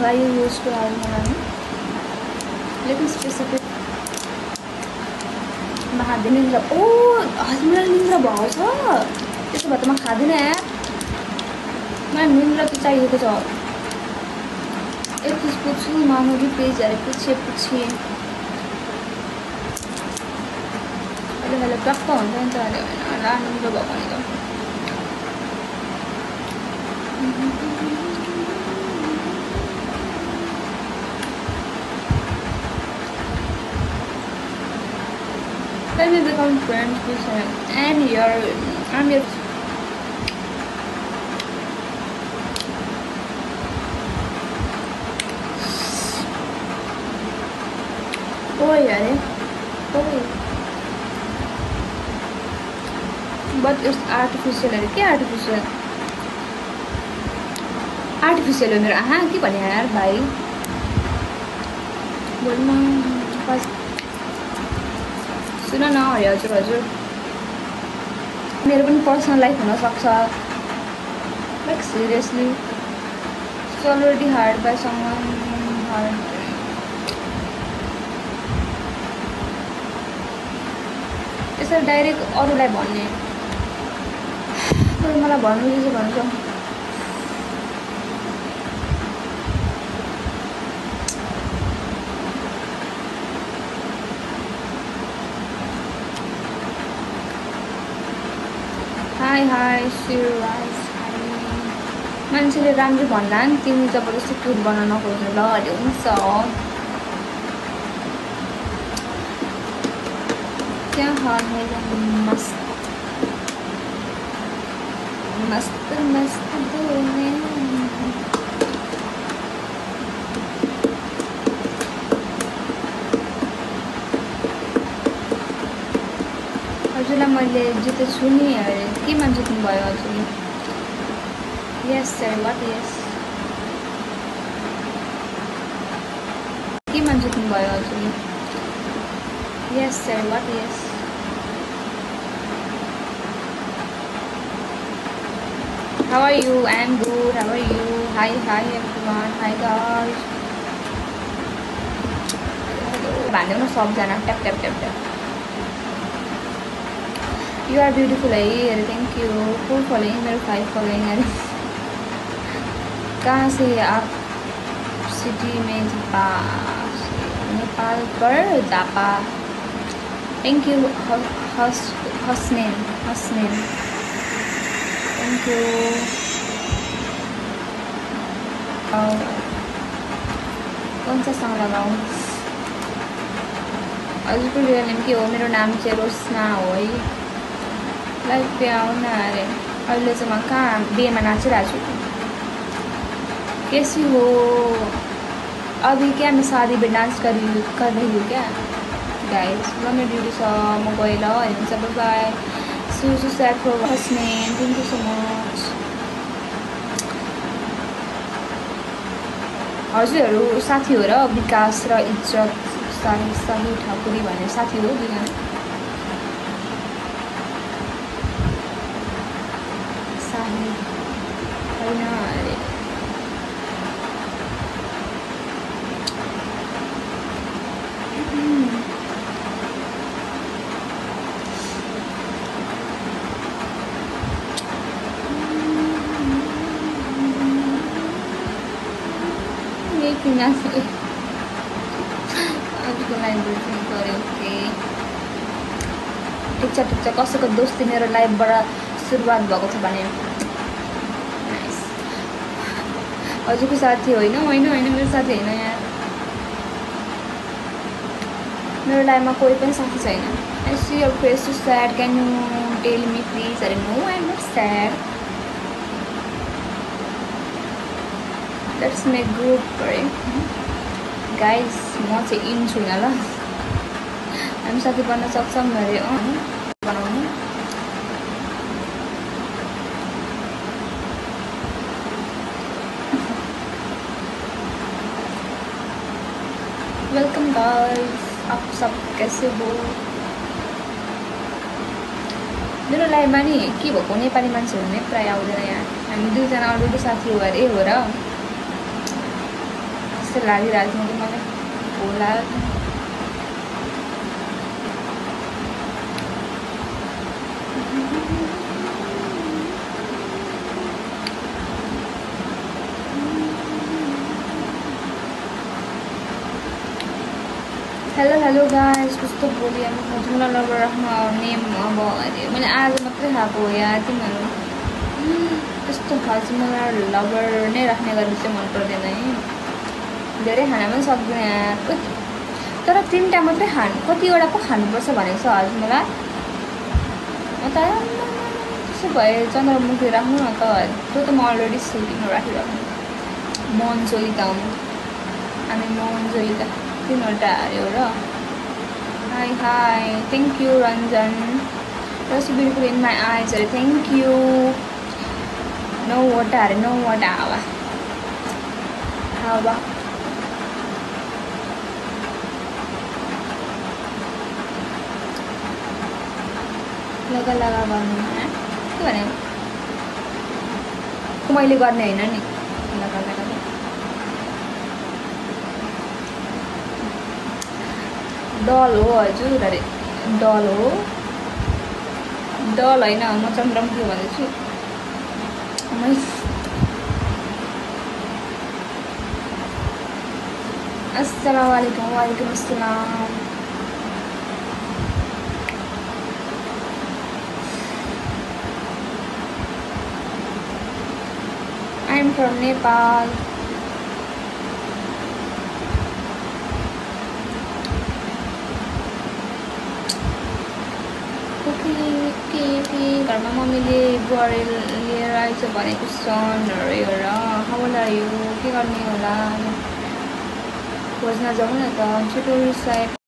why you used to have one. Let me specific. Mahadev निन्द्रा ओ हजुरलाई निन्द्रा भएको छ त्यसो भए त म खादिन यार मलाई निन्द्रा त चाहिएको छ एक चीज पूछूं मामूली पेज अरे पूछे अहिले टक्क हुन्छ नि त अहिले हैन ला निन्द्रा भएको नि त Let me become friends with him and I'm your यार but it's artificial है क्या artificial है मेरा हाँ की बने यार भाई बोलना बस सुन न हजुर मेरो पनि पर्सनल लाइफ हुन सक्छ like seriously it's already hard by someone hard यसरी डाइरेक्ट अरूलाई भन्ने मलाई भन्नु चाहिँ भन्छ हाई सिराज मान्छेले राम्रो भन्दा नि तिमी जबरजस्ती क्युट बनाउन खोज्नु ल अरे हुन्छ क्या हाल है मस्त मस्त मस्त हजुरलाई मैले जितेछु नि अरे केमा जित्नुभयो हजुरले यस सर वाट यस केमा जित्नुभयो हजुरले yes sir what yes How are you? I am good. How are you? Hi everyone. Hi guys. भन्दै न सबजना tap tap tap tap You are beautiful है thank you for following मेरे 5 following है कहाँ से आप सिटी में झापा नेपाल पर Jhapa thank you Hasnain thank you कौन सा सॉन्ग लगाऊं हजुरको रियल नेम के हो मेरो नाम चाहिँ रोशना हो है लाइफ पे आउन अरे अहिले चाहिँ म कहाँ बिहेमा नाचिरहेको छु कैसी हो अभी क्या मैं शादी में डांस कर रही हूँ क्या गाइस ल मेरो ड्युटी छ म गएँ ल हुन्छ bye bye so sad for husband thank you so much हजुरहरू साथी हो र विकास र इज्जत साही ठाकुरी भन्ने साथी हो दुईजना साही होइन अरे अरूको लाइफ बुझ्नु पऱ्यो के ठिक छ कसैको दोस्ती मेरो लाइफबाट सुरुवात भएको छ भने हजुरको साथी होइन मेरो साथी होइन यहाँ मेरो लाइफमा कोही पनि साथी छैन I see your face too sad can you tell me please अरे no I am not sad let's make group है गाइज म चाहिँ इन छुइनँ ल हामी साथी बन्न सक्छौँ अरे बनाउनु वेलकम गाइज आप सब कैसे हो मेरो लाइफमा नि के भएको नेपाली मान्छेहरू नै प्रायः आउँदैन यहाँ हामी दुईजना अलरेडी साथी हो अरे हो र जस्तो लागिरहेको थियो मलाई होला हेलो गाइस कस्तो बोली अब हजमुला लभर राख्नु नेम अब मैले आज मात्रै खाएको हो या तिमीहरू त्यस्तो हजमुला लभर नै राख्ने गरी चाहिँ मन पर्दैन है धेरै खान पनि सक्दैन यार तर 3टा मात्रै कतिवटा पो खानुपर्छ भनेको छ हजमुला त त्यसो भए चन्द्रमुखी राख्नु न त त्यो त म अलरेडी सेटिङ राखिराख्नु मोहनजोलिका हुँ अनि मोहनजोलिका 3वटा हाल्यो र high thank you Ranjan You're so beautiful in my eyes अरे थ्याङ्क यू 9वटा अरे 9वटा हावा लगा गर्नु के भने मैले गर्ने होइन नि लगा डल हो हजुर अरे डल हो डल होइन म चन्द्रमुखी भन्दैछु अस्सलामुअलैकुम वालेकुम अस्सलाम I'm from Nepal घरमा मम्मीले बुहारी लिएर आइज भनेको सनहरू हेर हाउला यो के गर्ने होला खोज्न जाउँ न त छिटो साइड